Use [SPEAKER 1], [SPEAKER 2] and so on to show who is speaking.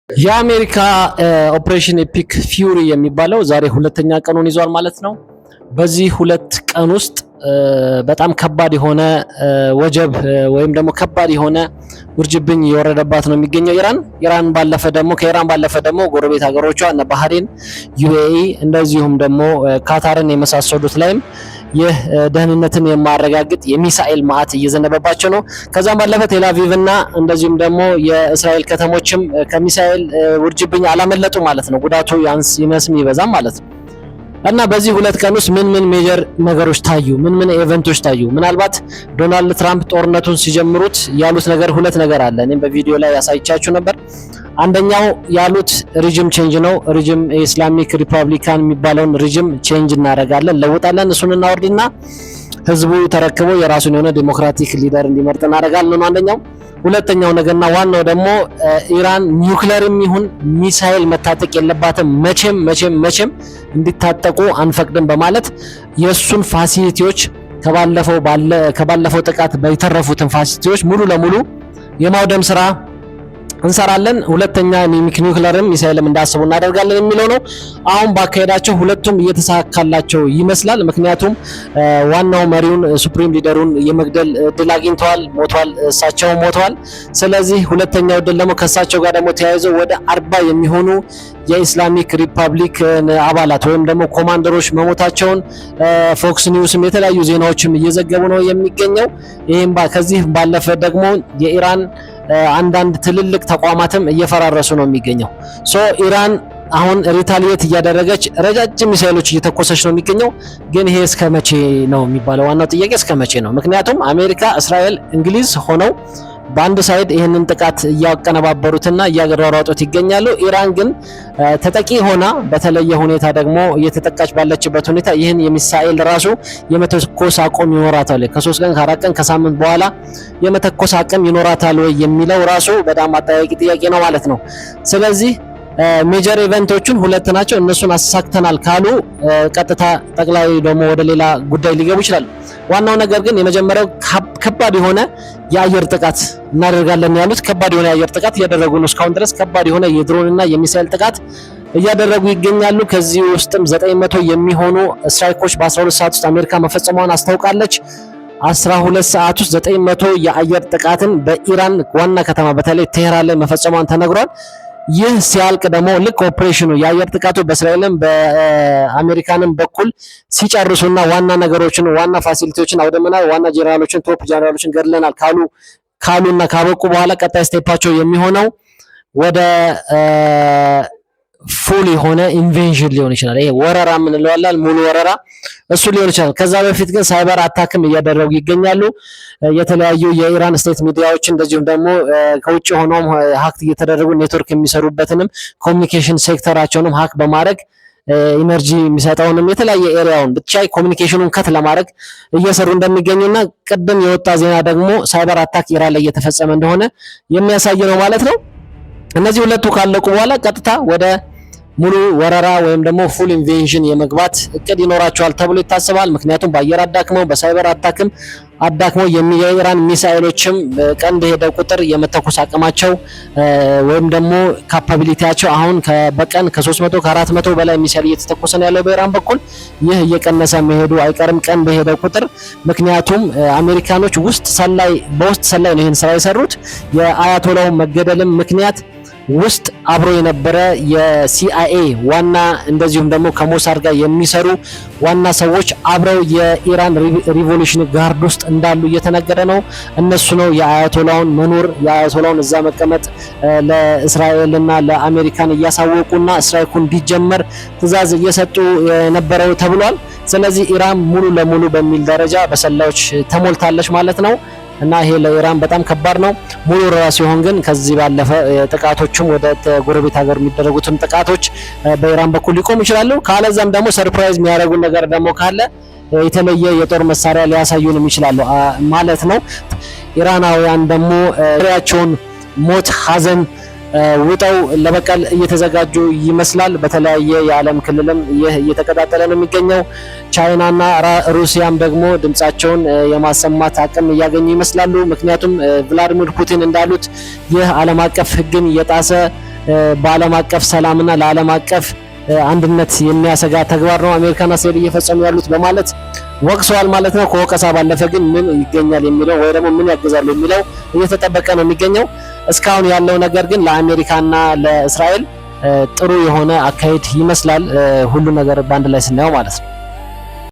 [SPEAKER 1] የአሜሪካ ኦፕሬሽን ኤፒክ ፊውሪ የሚባለው ዛሬ ሁለተኛ ቀኑን ይዟል ማለት ነው። በዚህ ሁለት ቀን ውስጥ በጣም ከባድ የሆነ ወጀብ ወይም ደግሞ ከባድ የሆነ ውርጅብኝ የወረደባት ነው የሚገኘው ኢራን ባለፈ ደግሞ ከኢራን ባለፈ ደግሞ ጎረቤት ሀገሮቿ እነ ባህሬን፣ ዩኤኢ እንደዚሁም ደግሞ ካታርን የመሳሰሉት ላይም ይህ ደህንነትን የማረጋግጥ የሚሳኤል ማዕት እየዘነበባቸው ነው። ከዛም ባለፈ ቴልአቪቭ እና እንደዚሁም ደግሞ የእስራኤል ከተሞችም ከሚሳኤል ውርጅብኝ አላመለጡ ማለት ነው። ጉዳቱ ያንስ ይነስም ይበዛም ማለት ነው። እና በዚህ ሁለት ቀን ውስጥ ምን ሜጀር ነገሮች ታዩ? ምን ኢቨንቶች ታዩ? ምናልባት ዶናልድ ትራምፕ ጦርነቱን ሲጀምሩት ያሉት ነገር ሁለት ነገር አለ። እኔም በቪዲዮ ላይ ያሳይቻችሁ ነበር። አንደኛው ያሉት ሪጅም ቼንጅ ነው። ሪጅም ኢስላሚክ ሪፐብሊካን የሚባለውን ሪጅም ቼንጅ እናደርጋለን፣ ለውጣለን፣ እሱን እናወርድና ህዝቡ ተረክቦ የራሱን የሆነ ዲሞክራቲክ ሊደር እንዲመርጥ እናደርጋለን ነው አንደኛው። ሁለተኛው ነገርና ዋናው ደግሞ ኢራን ኒውክሌርም ይሁን ሚሳኤል መታጠቅ የለባትም መቼም እንዲታጠቁ አንፈቅድም በማለት የሱን ፋሲሊቲዎች ከባለፈው ጥቃት በተረፉትን ፋሲሊቲዎች ሙሉ ለሙሉ የማውደም ስራ እንሰራለን፣ ሁለተኛ ኒውክሌርም ሚሳኤልም እንዳስቡ እናደርጋለን የሚለው ነው። አሁን ባካሄዳቸው ሁለቱም እየተሳካላቸው ይመስላል። ምክንያቱም ዋናው መሪውን ሱፕሪም ሊደሩን የመግደል እድል አግኝተዋል፣ እሳቸው ሞተዋል። ስለዚህ ሁለተኛው እድል ደግሞ ከእሳቸው ጋር ደግሞ ተያይዘው ወደ 40 የሚሆኑ የኢስላሚክ ሪፐብሊክ አባላት ወይም ደግሞ ኮማንደሮች መሞታቸውን ፎክስ ኒውስም የተለያዩ ዜናዎችም እየዘገቡ ነው የሚገኘው። ይህም ከዚህ ባለፈ ደግሞ የኢራን አንዳንድ ትልልቅ ተቋማትም እየፈራረሱ ነው የሚገኘው። ኢራን አሁን ሪታሊየት እያደረገች ረጃጅም ሚሳኤሎች እየተኮሰች ነው የሚገኘው። ግን ይሄ እስከ መቼ ነው የሚባለው ዋናው ጥያቄ እስከ መቼ ነው? ምክንያቱም አሜሪካ፣ እስራኤል፣ እንግሊዝ ሆነው በአንድ ሳይድ ይህንን ጥቃት እያቀነባበሩትና እያገራሯጡት ይገኛሉ። ኢራን ግን ተጠቂ ሆና በተለየ ሁኔታ ደግሞ እየተጠቃች ባለችበት ሁኔታ ይህን የሚሳኤል ራሱ የመተኮስ አቅም ይኖራታል ከ3 ቀን ከ4 ቀን ከሳምንት በኋላ የመተኮስ አቅም ይኖራታል ወይ የሚለው ራሱ በጣም አጠያቂ ጥያቄ ነው ማለት ነው። ስለዚህ ሜጀር ኢቨንቶቹን ሁለት ናቸው። እነሱን አሳክተናል ካሉ ቀጥታ ጠቅላይ ደግሞ ወደ ሌላ ጉዳይ ሊገቡ ይችላሉ። ዋናው ነገር ግን የመጀመሪያው ከባድ የሆነ የአየር ጥቃት እናደርጋለን ያሉት ከባድ የሆነ የአየር ጥቃት እያደረጉ ነው። እስካሁን ድረስ ከባድ የሆነ የድሮንና የሚሳኤል ጥቃት እያደረጉ ይገኛሉ። ከዚህ ውስጥም 900 የሚሆኑ ስትራይኮች በ12 ሰዓት ውስጥ አሜሪካ መፈጸሟን አስታውቃለች። 12 ሰዓት ውስጥ 900 የአየር ጥቃትን በኢራን ዋና ከተማ በተለይ ቴህራን ላይ መፈጸሟን ተነግሯል። ይህ ሲያልቅ ደግሞ ልክ ኦፕሬሽኑ የአየር ጥቃቱ በእስራኤልም በአሜሪካንም በኩል ሲጨርሱና ዋና ነገሮችን ዋና ፋሲሊቲዎችን አውደመናል፣ ዋና ጄኔራሎችን ቶፕ ጄኔራሎችን ገድለናል ካሉና ካበቁ በኋላ ቀጣይ ስቴፓቸው የሚሆነው ወደ ፉል የሆነ ኢንቬንሽን ሊሆን ይችላል። ይሄ ወረራ የምንለው አለ፣ ሙሉ ወረራ እሱ ሊሆን ይችላል። ከዛ በፊት ግን ሳይበር አታክም እያደረጉ ይገኛሉ። የተለያዩ የኢራን ስቴት ሚዲያዎች እንደዚሁም ደግሞ ከውጭ ሆኖም ሀክ እየተደረጉ ኔትወርክ የሚሰሩበትንም ኮሚኒኬሽን ሴክተራቸውንም ሀክ በማድረግ ኢነርጂ የሚሰጠውንም የተለያየ ኤሪያውን ብቻ ኮሚኒኬሽኑን ከት ለማድረግ እየሰሩ እንደሚገኙና ቅድም የወጣ ዜና ደግሞ ሳይበር አታክ ኢራን ላይ እየተፈጸመ እንደሆነ የሚያሳይ ነው ማለት ነው። እነዚህ ሁለቱ ካለቁ በኋላ ቀጥታ ወደ ሙሉ ወረራ ወይም ደግሞ ፉል ኢንቬንሽን የመግባት እቅድ ይኖራቸዋል ተብሎ ይታሰባል። ምክንያቱም በአየር አዳክመው በሳይበር አታክም አዳክመው የኢራን ሚሳኤሎችም ቀን በሄደ ቁጥር የመተኮስ አቅማቸው ወይም ደግሞ ካፓቢሊቲያቸው አሁን በቀን ከ300 ከ400 በላይ ሚሳኤል እየተተኮሰ ነው ያለው በኢራን በኩል። ይህ እየቀነሰ መሄዱ አይቀርም ቀን በሄደ ቁጥር። ምክንያቱም አሜሪካኖች በውስጥ ሰላይ ነው ይህን ስራ የሰሩት። የአያቶላው መገደልም ምክንያት ውስጥ አብሮ የነበረ የሲአይኤ ዋና እንደዚሁም ደግሞ ከሞሳድ ጋር የሚሰሩ ዋና ሰዎች አብረው የኢራን ሪቮሉሽን ጋርድ ውስጥ እንዳሉ እየተነገረ ነው። እነሱ ነው የአያቶላውን መኖር የአያቶላውን እዛ መቀመጥ ለእስራኤልና ለአሜሪካን እያሳወቁና ስትራይኩ እንዲጀመር ትዕዛዝ እየሰጡ የነበረው ተብሏል። ስለዚህ ኢራን ሙሉ ለሙሉ በሚል ደረጃ በሰላዮች ተሞልታለች ማለት ነው። እና ይሄ ለኢራን በጣም ከባድ ነው። ሙሉ ወረራ ሲሆን ግን ከዚህ ባለፈ ጥቃቶችም ወደ ጎረቤት ሀገር የሚደረጉትም ጥቃቶች በኢራን በኩል ሊቆም ይችላሉ። ካለዛም ደግሞ ሰርፕራይዝ የሚያደርጉን ነገር ደግሞ ካለ የተለየ የጦር መሳሪያ ሊያሳዩንም ይችላሉ ማለት ነው። ኢራናውያን ደግሞ ሪያቸውን ሞት ሀዘን ውጠው ለበቀል እየተዘጋጁ ይመስላል። በተለያየ የዓለም ክልልም ይህ እየተቀጣጠለ ነው የሚገኘው። ቻይናና ሩሲያም ደግሞ ድምጻቸውን የማሰማት አቅም እያገኙ ይመስላሉ። ምክንያቱም ቭላዲሚር ፑቲን እንዳሉት ይህ ዓለም አቀፍ ሕግን የጣሰ በዓለም አቀፍ ሰላምና ለዓለም አቀፍ አንድነት የሚያሰጋ ተግባር ነው አሜሪካና እስራኤል እየፈጸሙ ያሉት በማለት ወቅሰዋል ማለት ነው። ከወቀሳ ባለፈ ግን ምን ይገኛል የሚለው ወይ ደግሞ ምን ያገዛሉ የሚለው እየተጠበቀ ነው የሚገኘው። እስካሁን ያለው ነገር ግን ለአሜሪካና ለእስራኤል ጥሩ የሆነ አካሄድ ይመስላል፣ ሁሉ ነገር በአንድ ላይ ስናየው ማለት ነው።